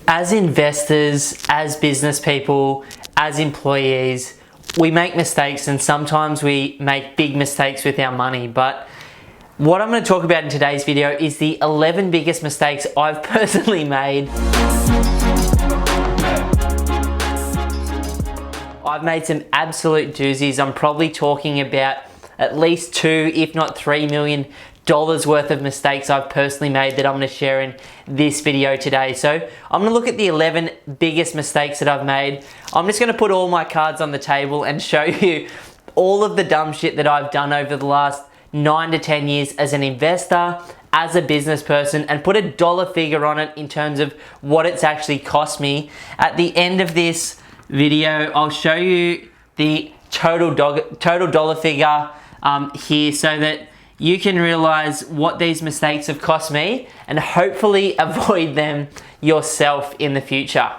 As investors, as business people, as employees, we make mistakes, and sometimes we make big mistakes with our money. But what I'm going to talk about in today's video is the 11 biggest mistakes I've personally made. I've made some absolute doozies. I'm probably talking about at least $2, if not $3 million worth of mistakes I've personally made that I'm going to share in this video today. So I'm going to look at the 11 biggest mistakes that I've made. I'm just going to put all my cards on the table and show you all of the dumb shit that I've done over the last 9 to 10 years as an investor, as a business person, and put a dollar figure on it in terms of what it's actually cost me. At the end of this video, I'll show you the total dollar figure here so that you can realize what these mistakes have cost me and hopefully avoid them yourself in the future.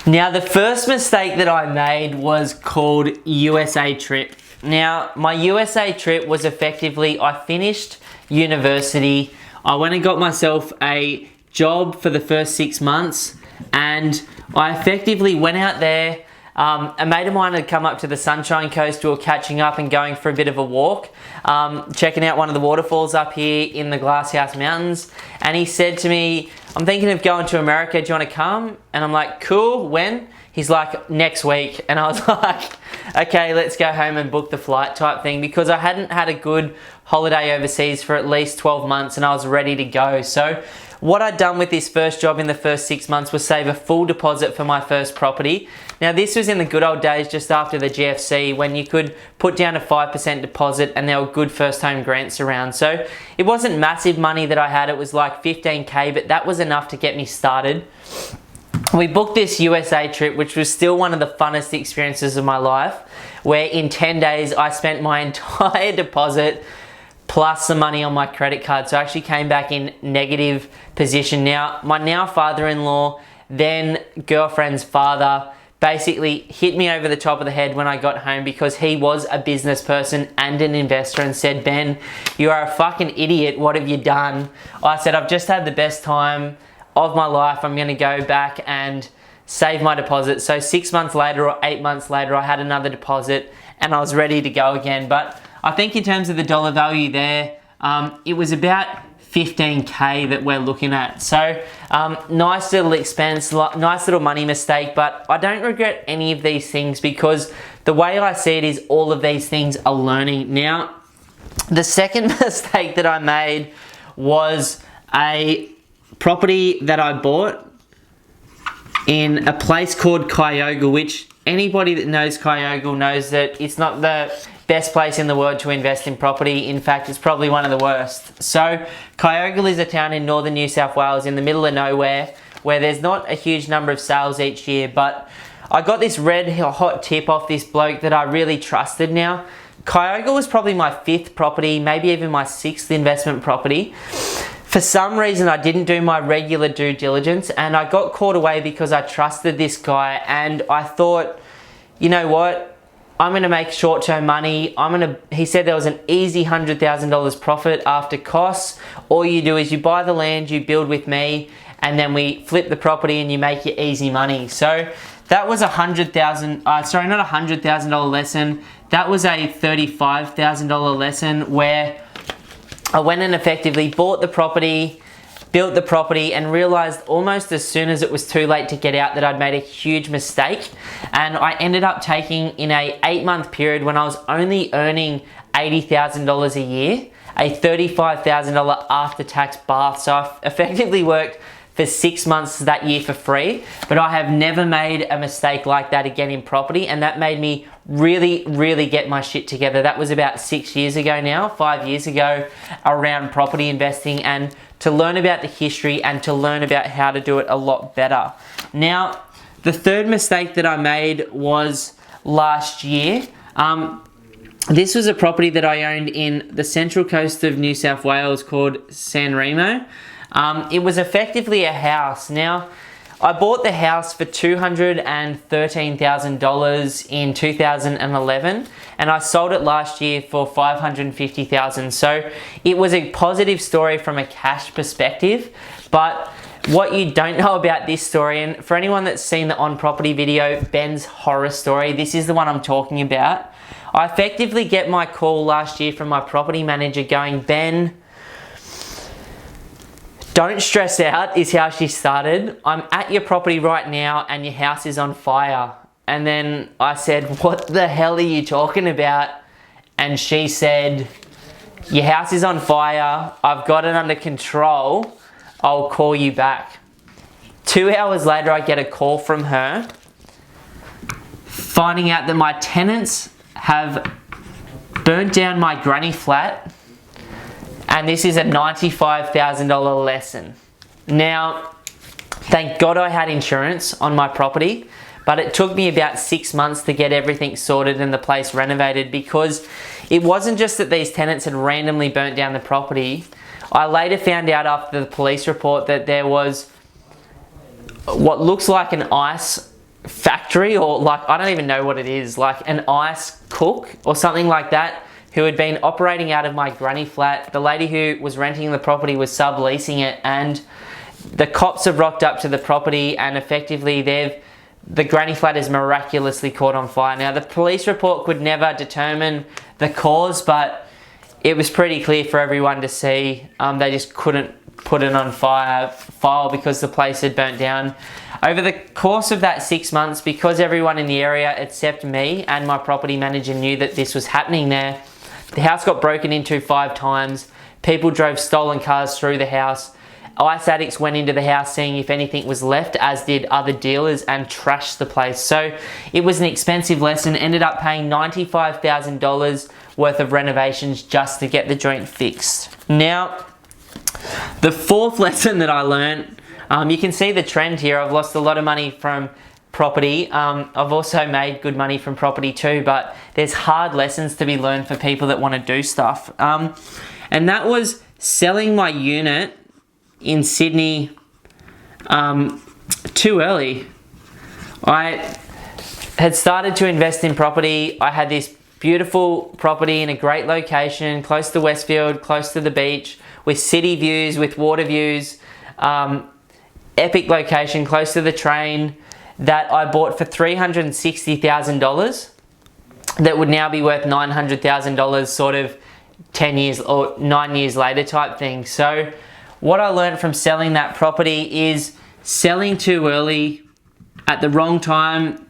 Now, the first mistake that I made was called USA trip. Now, my USA trip was effectively, I finished university, I went and got myself a job for the first 6 months, and I effectively went out there. A mate of mine had come up to the Sunshine Coast. We were catching up and going for a bit of a walk, checking out one of the waterfalls up here in the Glasshouse Mountains. And he said to me, "I'm thinking of going to America. Do you want to come?" And I'm like, "Cool, when?" He's like, "Next week." And I was like, "Okay, let's go home and book the flight," type thing, because I hadn't had a good holiday overseas for at least 12 months and I was ready to go. So what I'd done with this first job in the first 6 months was save a full deposit for my first property. Now, this was in the good old days just after the GFC, when you could put down a 5% deposit and there were good first home grants around. So it wasn't massive money that I had. It was like 15K, but that was enough to get me started. We booked this USA trip, which was still one of the funnest experiences of my life, where in 10 days I spent my entire deposit plus some money on my credit card. So I actually came back in negative position. Now, my now father-in-law, then girlfriend's father, basically hit me over the top of the head when I got home, because he was a business person and an investor, and said, "Ben, you are a fucking idiot. What have you done?" I said, "I've just had the best time of my life. I'm going to go back and save my deposit." So 6 months later or 8 months later, I had another deposit and I was ready to go again. But I think in terms of the dollar value there, it was about 15K that we're looking at. So nice little expense, nice little money mistake, but I don't regret any of these things, because the way I see it is all of these things are learning. Now, the second mistake that I made was a property that I bought in a place called Cuyahoga, which anybody that knows Cuyahoga knows that it's not the best place in the world to invest in property. In fact, it's probably one of the worst. So Cuyahoga is a town in northern New South Wales in the middle of nowhere, where there's not a huge number of sales each year. But I got this red hot tip off this bloke that I really trusted. Now, Cuyahoga was probably my 5th property, maybe even my 6th investment property. For some reason, I didn't do my regular due diligence, and I got caught away because I trusted this guy, and I thought, you know what? I'm going to make short-term money. He said there was an easy $100,000 profit after costs. All you do is you buy the land, you build with me, and then we flip the property and you make your easy money. So that was not a $100,000 lesson. That was a $35,000 lesson, where I went and effectively bought the property, built the property, and realized almost as soon as it was too late to get out that I'd made a huge mistake. And I ended up taking, in a 8-month period when I was only earning $80,000 a year, a $35,000 after-tax bath. So I effectively worked for 6 months that year for free, but I have never made a mistake like that again in property, and that made me really get my shit together. That was about 6 years ago now, 5 years ago, around property investing, and to learn about the history and to learn about how to do it a lot better. Now, the third mistake that I made was last year. This was a property that I owned in the central coast of New South Wales called San Remo. It was effectively a house. Now, I bought the house for $213,000 in 2011 and I sold it last year for $550,000. So it was a positive story from a cash perspective, but what you don't know about this story, and for anyone that's seen the on property video, Ben's horror story, this is the one I'm talking about. I effectively get my call last year from my property manager going, Ben, don't stress out, is how she started. I'm at your property right now and your house is on fire. And then I said, what the hell are you talking about? And she said, your house is on fire. I've got it under control. I'll call you back. 2 hours later, I get a call from her finding out that my tenants have burnt down my granny flat, and this is a $95,000 lesson. Now, thank God I had insurance on my property, but it took me about 6 months to get everything sorted and the place renovated, because it wasn't just that these tenants had randomly burnt down the property. I later found out after the police report that there was what looks like an ice factory, or like, I don't even know what it is, like an ice cook or something like that, who had been operating out of my granny flat. The lady who was renting the property was subleasing it, and the cops have rocked up to the property and effectively the granny flat is miraculously caught on fire. Now, the police report could never determine the cause, but it was pretty clear for everyone to see. They just couldn't put it on file because the place had burnt down. Over the course of that 6 months, because everyone in the area except me and my property manager knew that this was happening there, the house got broken into 5 times. People drove stolen cars through the house. Ice addicts went into the house seeing if anything was left, as did other dealers, and trashed the place. So it was an expensive lesson. Ended up paying $95,000 worth of renovations just to get the joint fixed. Now, the fourth lesson that I learned, you can see the trend here. I've lost a lot of money from property. I've also made good money from property too, but there's hard lessons to be learned for people that want to do stuff. And that was selling my unit in Sydney too early. I had started to invest in property. I had this beautiful property in a great location, close to Westfield, close to the beach, with city views, with water views, epic location, close to the train, that I bought for $360,000 that would now be worth $900,000 sort of 10 years or 9 years later type thing. So what I learned from selling that property is selling too early at the wrong time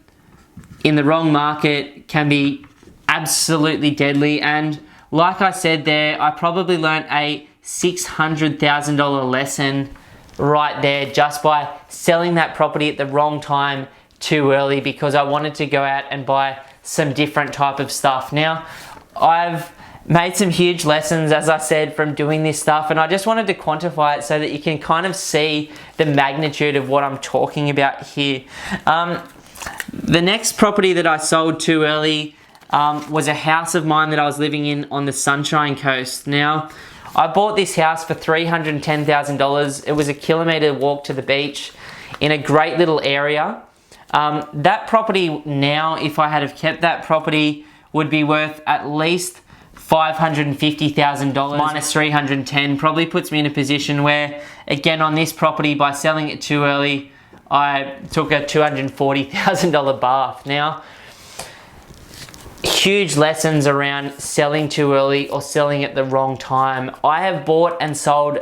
in the wrong market can be absolutely deadly. And like I said there, I probably learned a $600,000 lesson right there just by selling that property at the wrong time too early, because I wanted to go out and buy some different type of stuff. Now, I've made some huge lessons, as I said, from doing this stuff, and I just wanted to quantify it so that you can kind of see the magnitude of what I'm talking about here. The next property that I sold too early was a house of mine that I was living in on the Sunshine Coast. Now, I bought this house for $310,000. It was a kilometre walk to the beach in a great little area. That property now, if I had have kept that property, would be worth at least $550,000 minus $310. Probably puts me in a position where, again, on this property, by selling it too early, I took a $240,000 bath. Now, huge lessons around selling too early or selling at the wrong time. I have bought and sold,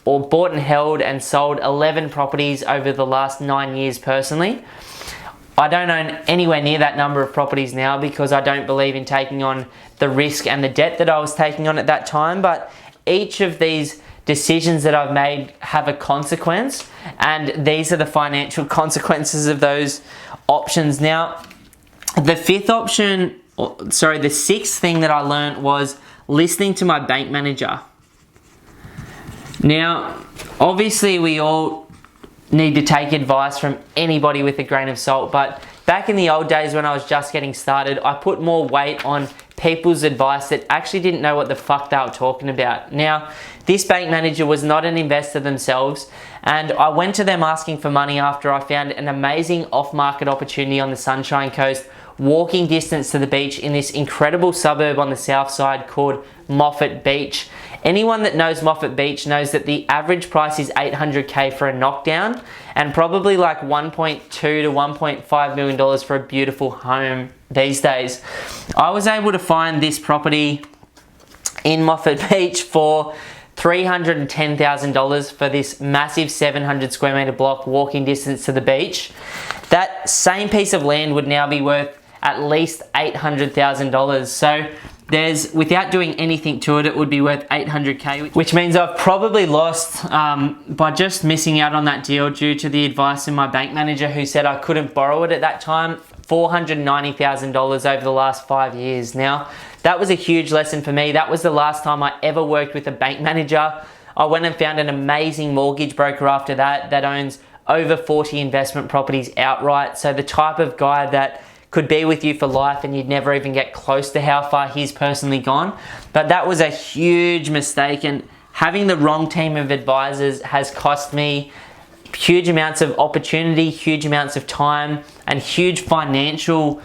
or bought and held and sold 11 properties over the last 9 years personally. I don't own anywhere near that number of properties now because I don't believe in taking on the risk and the debt that I was taking on at that time, but each of these decisions that I've made have a consequence, and these are the financial consequences of those options. Now, the sixth thing that I learned was listening to my bank manager. Now, obviously we all need to take advice from anybody with a grain of salt, but back in the old days when I was just getting started, I put more weight on people's advice that actually didn't know what the fuck they were talking about. Now, this bank manager was not an investor themselves, and I went to them asking for money after I found an amazing off-market opportunity on the Sunshine Coast, walking distance to the beach in this incredible suburb on the south side called Moffat Beach. Anyone that knows Moffat Beach knows that the average price is $800K for a knockdown and probably like $1.2 to $1.5 million for a beautiful home these days. I was able to find this property in Moffat Beach for $310,000 for this massive 700 square meter block walking distance to the beach. That same piece of land would now be worth at least $800,000. So without doing anything to it, it would be worth $800K, which means I've probably lost by just missing out on that deal due to the advice of my bank manager who said I couldn't borrow it at that time, $490,000 over the last 5 years. Now, that was a huge lesson for me. That was the last time I ever worked with a bank manager. I went and found an amazing mortgage broker after that owns over 40 investment properties outright. So the type of guy that could be with you for life and you'd never even get close to how far he's personally gone. But that was a huge mistake, and having the wrong team of advisors has cost me huge amounts of opportunity, huge amounts of time, and huge financial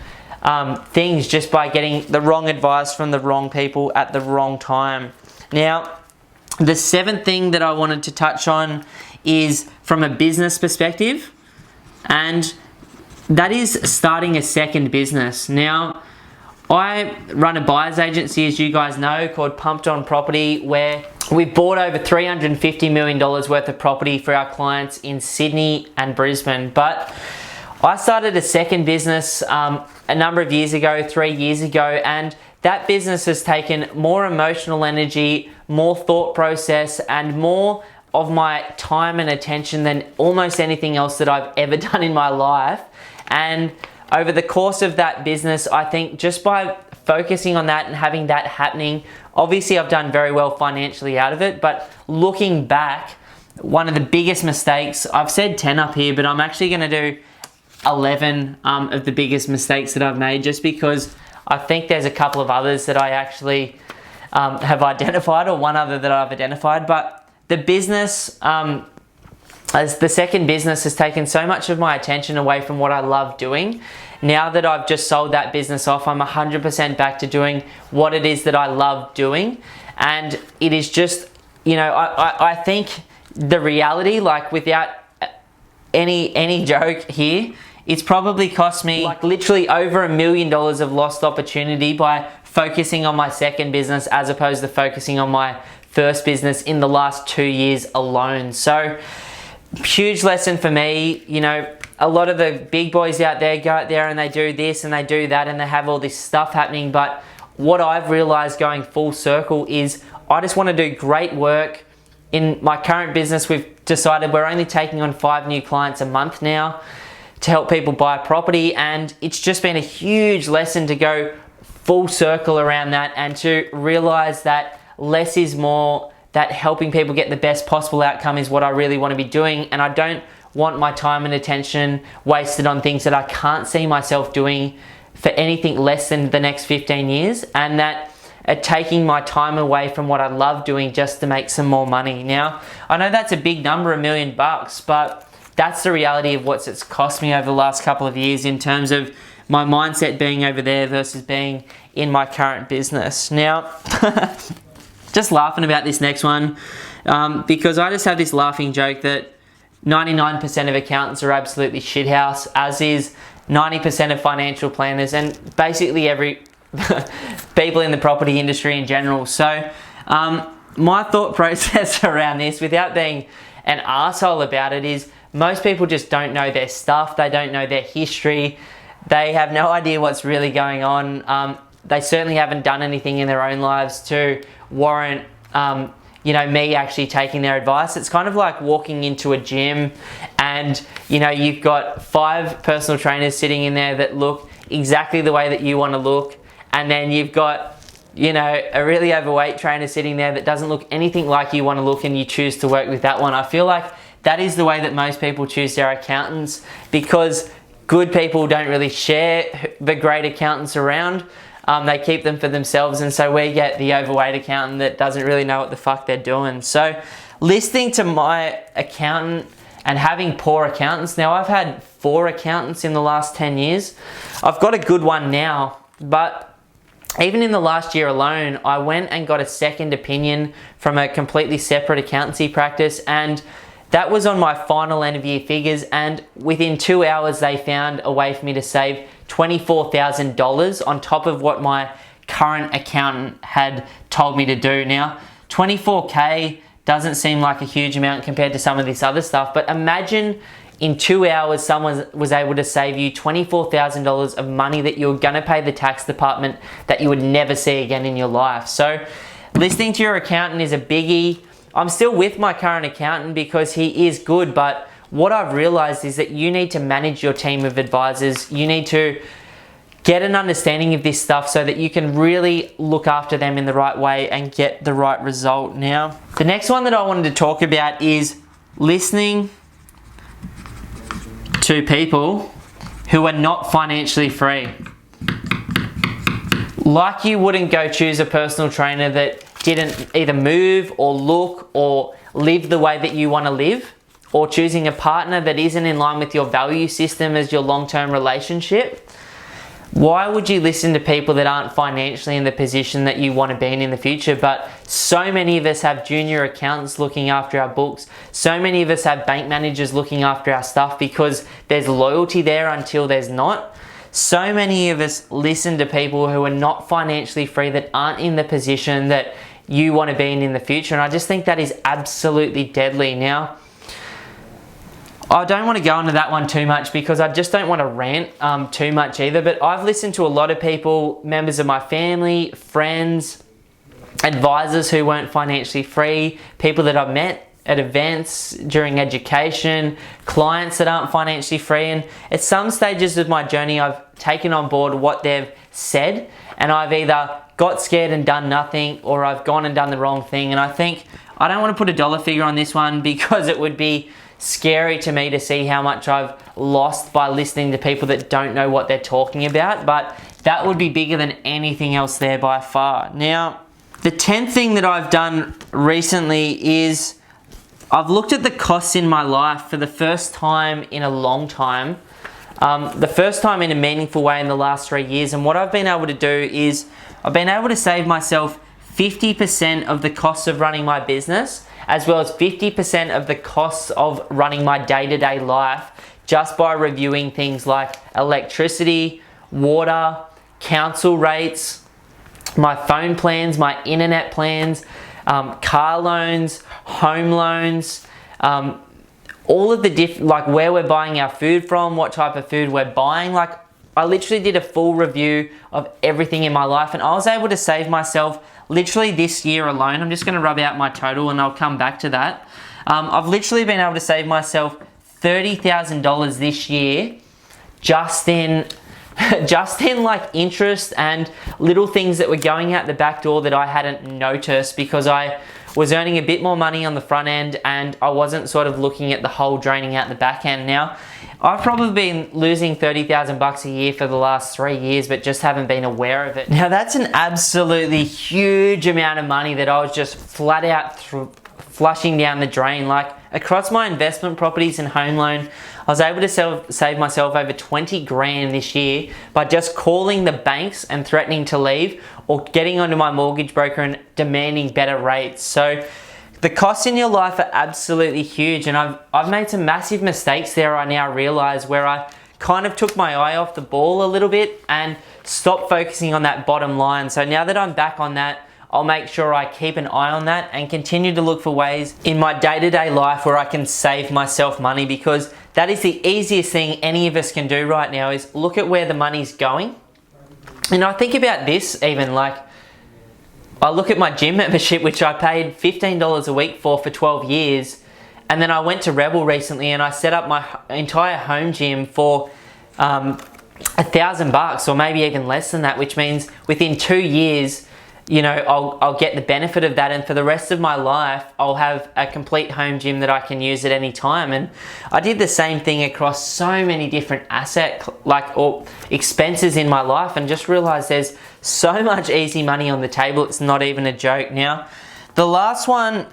things just by getting the wrong advice from the wrong people at the wrong time. Now, the seventh thing that I wanted to touch on is from a business perspective, and that is starting a second business. Now, I run a buyer's agency, as you guys know, called Pumped On Property, where we've bought over $350 million worth of property for our clients in Sydney and Brisbane. But I started a second business a number of years ago, 3 years ago, and that business has taken more emotional energy, more thought process, and more of my time and attention than almost anything else that I've ever done in my life. And over the course of that business, I think just by focusing on that and having that happening, obviously I've done very well financially out of it, but looking back, one of the biggest mistakes, I've said 10 up here, but I'm actually gonna do 11 of the biggest mistakes that I've made, just because I think there's a couple of others that I actually have identified, or one other that I've identified. But the business, as the second business, has taken so much of my attention away from what I love doing. Now that I've just sold that business off, I'm 100% back to doing what it is that I love doing. And it is just, you know, I think the reality, like without any joke here, it's probably cost me like literally over $1 million of lost opportunity by focusing on my second business as opposed to focusing on my first business in the last 2 years alone. So huge lesson for me. You know, a lot of the big boys out there go out there and they do this and they do that and they have all this stuff happening. But what I've realized going full circle is I just want to do great work. In my current business, we've decided we're only taking on 5 new clients a month now to help people buy property, and it's just been a huge lesson to go full circle around that and to realize that less is more, that helping people get the best possible outcome is what I really want to be doing, and I don't want my time and attention wasted on things that I can't see myself doing for anything less than the next 15 years, and that taking my time away from what I love doing just to make some more money. Now, I know that's a big number, $1 million, but that's the reality of what it's cost me over the last couple of years in terms of my mindset being over there versus being in my current business. Now, just laughing about this next one because I just have this laughing joke that 99% of accountants are absolutely shithouse, as is 90% of financial planners and basically every people in the property industry in general. So my thought process around this, without being an asshole about it, is most people just don't know their stuff. They don't know their history. They have no idea what's really going on. They certainly haven't done anything in their own lives to warrant you know, me actually taking their advice. It's kind of like walking into a gym and, you know, you've got 5 personal trainers sitting in there that look exactly the way that you want to look, and then you've got, you know, a really overweight trainer sitting there that doesn't look anything like you want to look, and you choose to work with that one. I feel like that is the way that most people choose their accountants, because good people don't really share the great accountants around. They keep them for themselves, and so we get the overweight accountant that doesn't really know what the fuck they're doing. So listening to my accountant and having poor accountants. Now, I've had 4 accountants in the last 10 years. I've got a good one now, but even in the last year alone, I went and got a second opinion from a completely separate accountancy practice, and that was on my final end of year figures, and within 2 hours they found a way for me to save $24,000 on top of what my current accountant had told me to do. Now, 24K doesn't seem like a huge amount compared to some of this other stuff, but imagine in 2 hours someone was able to save you $24,000 of money that you were going to pay the tax department that you would never see again in your life. So listening to your accountant is a biggie. I'm still with my current accountant because he is good, but what I've realized is that you need to manage your team of advisors. You need to get an understanding of this stuff so that you can really look after them in the right way and get the right result. Now, the next one that I wanted to talk about is listening to people who are not financially free. Like you wouldn't go choose a personal trainer that didn't either move or look or live the way that you want to live, or choosing a partner that isn't in line with your value system as your long-term relationship. Why would you listen to people that aren't financially in the position that you want to be in the future? But so many of us have junior accountants looking after our books. So many of us have bank managers looking after our stuff because there's loyalty there until there's not. So many of us listen to people who are not financially free, that aren't in the position that you want to be in the future. And I just think that is absolutely deadly. Now, I don't want to go into that one too much because I just don't want to rant too much either, but I've listened to a lot of people, members of my family, friends, advisors who weren't financially free, people that I've met at events, during education, clients that aren't financially free, and at some stages of my journey I've taken on board what they've said, and I've either got scared and done nothing, or I've gone and done the wrong thing. And I think, I don't want to put a dollar figure on this one because it would be scary to me to see how much I've lost by listening to people that don't know what they're talking about, but that would be bigger than anything else there by far. Now, the 10th thing that I've done recently is I've looked at the costs in my life for the first time in a long time, the first time in a meaningful way in the last 3 years, and what I've been able to do is I've been able to save myself 50% of the costs of running my business, as well as 50% of the costs of running my day-to-day life, just by reviewing things like electricity, water, council rates, my phone plans, my internet plans, car loans, home loans, all of the like where we're buying our food from, what type of food we're buying. Like, I literally did a full review of everything in my life, and I was able to save myself literally this year alone. I'm just going to rub out my total and I'll come back to that. I've literally been able to save myself $30,000 this year just in like interest and little things that were going out the back door that I hadn't noticed because I was earning a bit more money on the front end and I wasn't sort of looking at the whole draining out the back end. Now, I've probably been losing 30,000 bucks a year for the last 3 years, but just haven't been aware of it. Now, that's an absolutely huge amount of money that I was just flat out flushing down the drain. Like, across my investment properties and home loan, I was able to save myself over 20 grand this year by just calling the banks and threatening to leave, or getting onto my mortgage broker and demanding better rates. So the costs in your life are absolutely huge, and I've made some massive mistakes there, I now realize, where I kind of took my eye off the ball a little bit and stopped focusing on that bottom line. So now that I'm back on that, I'll make sure I keep an eye on that and continue to look for ways in my day-to-day life where I can save myself money, because that is the easiest thing any of us can do right now, is look at where the money's going. And I think about this even, like, I look at my gym membership, which I paid $15 a week for 12 years. And then I went to Rebel recently and I set up my entire home gym for $1,000 or maybe even less than that, which means within 2 years, I'll get the benefit of that, and for the rest of my life I'll have a complete home gym that I can use at any time. And I did the same thing across so many different or expenses in my life, and just realized there's so much easy money on the table, it's not even a joke. Now the last one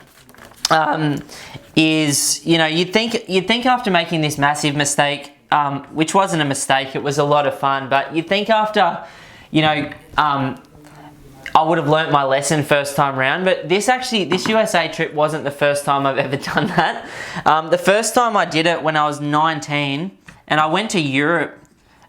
is, you'd think after making this massive mistake, which wasn't a mistake, it was a lot of fun, but you'd think after, I would have learnt my lesson first time round. But this USA trip wasn't the first time I've ever done that. The first time I did it when I was 19, and I went to Europe.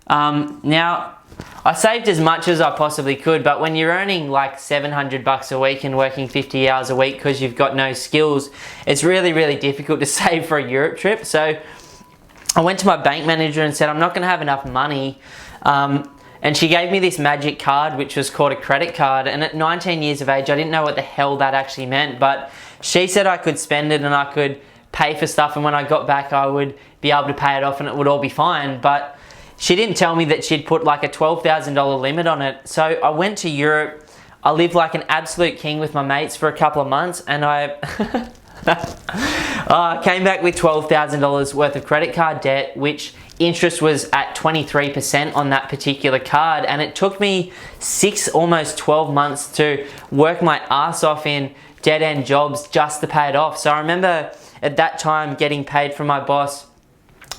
Now, I saved as much as I possibly could, but when you're earning like $700 a week and working 50 hours a week because you've got no skills, it's really, really difficult to save for a Europe trip. So I went to my bank manager and said, I'm not going to have enough money. And she gave me this magic card, which was called a credit card. And at 19 years of age, I didn't know what the hell that actually meant. But she said I could spend it and I could pay for stuff. And when I got back, I would be able to pay it off and it would all be fine. But she didn't tell me that she'd put like a $12,000 limit on it. So I went to Europe. I lived like an absolute king with my mates for a couple of months. And I came back with $12,000 worth of credit card debt, which interest was at 23% on that particular card. And it took me almost 12 months to work my ass off in dead-end jobs just to pay it off. So I remember at that time getting paid from my boss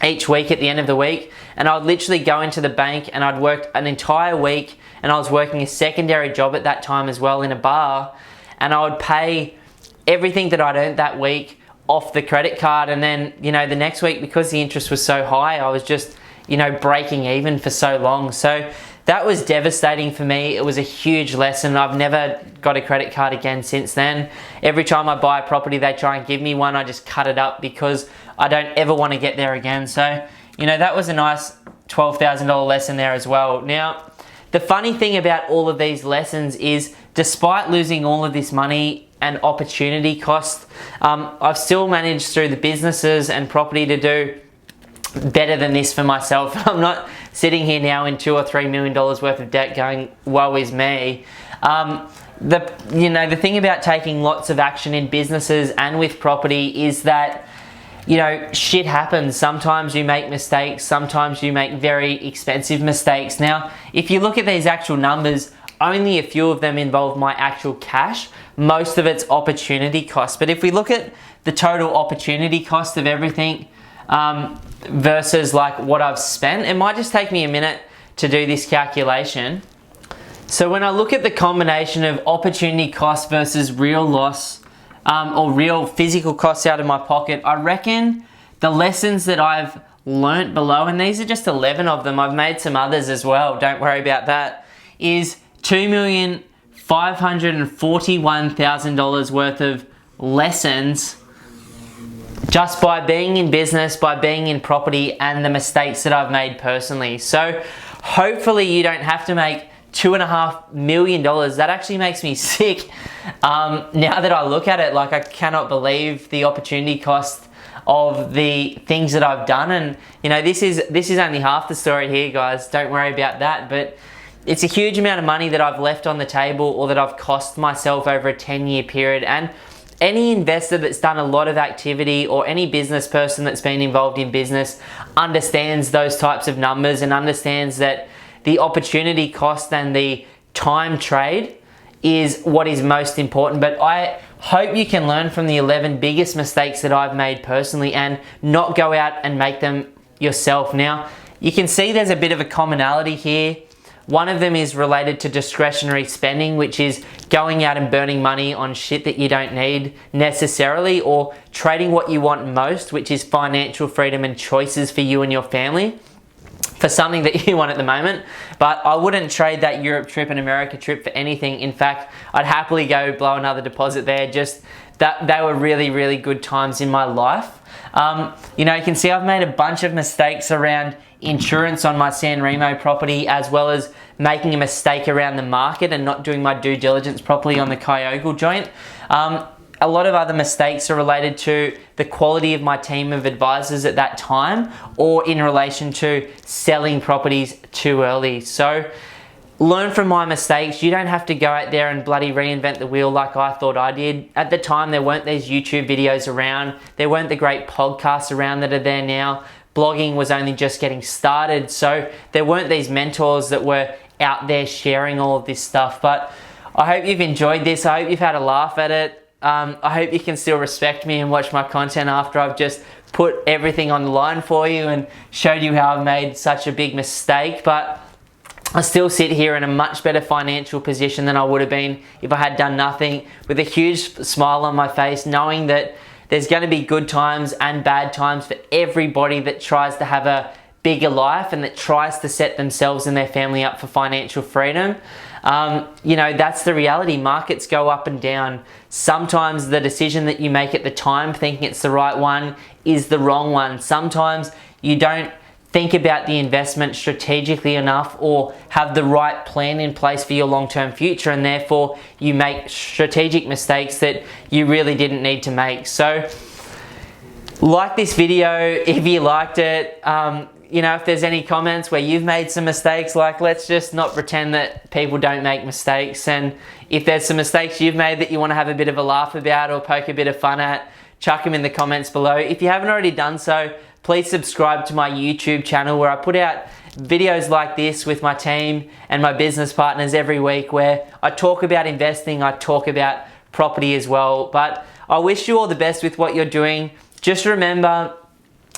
each week at the end of the week, and I would literally go into the bank and I'd worked an entire week, and I was working a secondary job at that time as well in a bar, and I would pay everything that I'd earned that week off the credit card. And then, the next week, because the interest was so high, I was just, breaking even for so long. So that was devastating for me. It was a huge lesson. I've never got a credit card again since then. Every time I buy a property, they try and give me one. I just cut it up because I don't ever want to get there again. So, that was a nice $12,000 lesson there as well. Now, the funny thing about all of these lessons is, despite losing all of this money and opportunity cost, I've still managed through the businesses and property to do better than this for myself. I'm not sitting here now in $2 or $3 million worth of debt going, woe is me. The thing about taking lots of action in businesses and with property is that, shit happens. Sometimes you make mistakes. Sometimes you make very expensive mistakes. Now, if you look at these actual numbers, only a few of them involve my actual cash. Most of it's opportunity cost. But if we look at the total opportunity cost of everything versus like what I've spent, it might just take me a minute to do this calculation. So when I look at the combination of opportunity cost versus real loss, or real physical costs out of my pocket, I reckon the lessons that I've learnt below, and these are just 11 of them, I've made some others as well, don't worry about that, is $2,541,000 worth of lessons just by being in business, by being in property, and the mistakes that I've made personally. So hopefully you don't have to make $2.5 million. That actually makes me sick. Now that I look at it, like, I cannot believe the opportunity cost of the things that I've done. And this is only half the story here, guys. Don't worry about that. But it's a huge amount of money that I've left on the table, or that I've cost myself over a 10-year period. And any investor that's done a lot of activity, or any business person that's been involved in business, understands those types of numbers and understands that the opportunity cost and the time trade is what is most important. But I hope you can learn from the 11 biggest mistakes that I've made personally and not go out and make them yourself. Now, you can see there's a bit of a commonality here. One of them is related to discretionary spending, which is going out and burning money on shit that you don't need necessarily, or trading what you want most, which is financial freedom and choices for you and your family, for something that you want at the moment. But I wouldn't trade that Europe trip and America trip for anything. In fact, I'd happily go blow another deposit there. Just that they were really, really good times in my life. You can see I've made a bunch of mistakes around insurance on my San Remo property, as well as making a mistake around the market and not doing my due diligence properly on the Kyogle joint. A lot of other mistakes are related to the quality of my team of advisors at that time, or in relation to selling properties too early. So learn from my mistakes. You don't have to go out there and bloody reinvent the wheel like I thought I did. At the time, there weren't these YouTube videos around. There weren't the great podcasts around that are there now. Blogging was only just getting started. So there weren't these mentors that were out there sharing all of this stuff. But I hope you've enjoyed this. I hope you've had a laugh at it. I hope you can still respect me and watch my content after I've just put everything on the line for you and showed you how I've made such a big mistake. But I still sit here in a much better financial position than I would have been if I had done nothing, with a huge smile on my face, knowing that there's going to be good times and bad times for everybody that tries to have a bigger life and that tries to set themselves and their family up for financial freedom. You know, that's the reality. Markets go up and down. Sometimes the decision that you make at the time, thinking it's the right one, is the wrong one. Sometimes you don't think about the investment strategically enough or have the right plan in place for your long-term future, and therefore you make strategic mistakes that you really didn't need to make. So like this video if you liked it. You know, if there's any comments where you've made some mistakes, like, let's just not pretend that people don't make mistakes. And if there's some mistakes you've made that you want to have a bit of a laugh about or poke a bit of fun at, chuck them in the comments below. If you haven't already done so, please subscribe to my YouTube channel, where I put out videos like this with my team and my business partners every week, where I talk about investing, I talk about property as well. But I wish you all the best with what you're doing. Just remember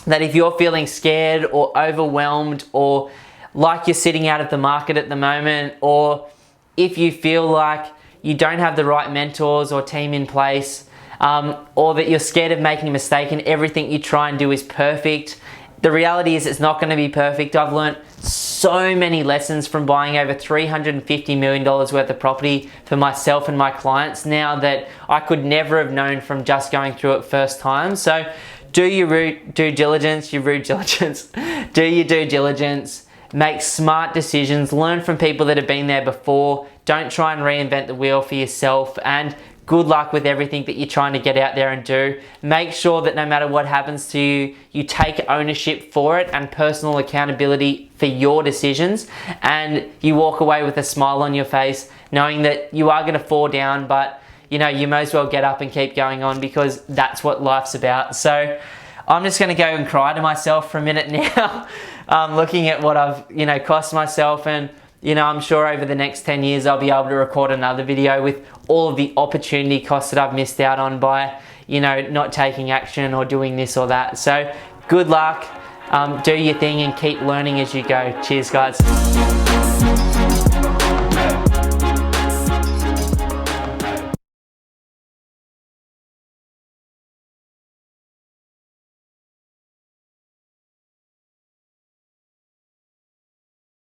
that if you're feeling scared or overwhelmed, or like you're sitting out of the market at the moment, or if you feel like you don't have the right mentors or team in place, or that you're scared of making a mistake and everything you try and do is perfect, the reality is it's not going to be perfect. I've learned so many lessons from buying over $350 million worth of property for myself and my clients now that I could never have known from just going through it first time. So do your due diligence, do your due diligence, make smart decisions, learn from people that have been there before. Don't try and reinvent the wheel for yourself, and good luck with everything that you're trying to get out there and do. Make sure that no matter what happens to you, you take ownership for it and personal accountability for your decisions, and you walk away with a smile on your face knowing that you are going to fall down, but you know, you may as well get up and keep going on, because that's what life's about. So I'm just going to go and cry to myself for a minute now, looking at what I've, you know, cost myself. And, you know, I'm sure over the next 10 years, I'll be able to record another video with all of the opportunity costs that I've missed out on by, you know, not taking action or doing this or that. So good luck, do your thing and keep learning as you go. Cheers, guys.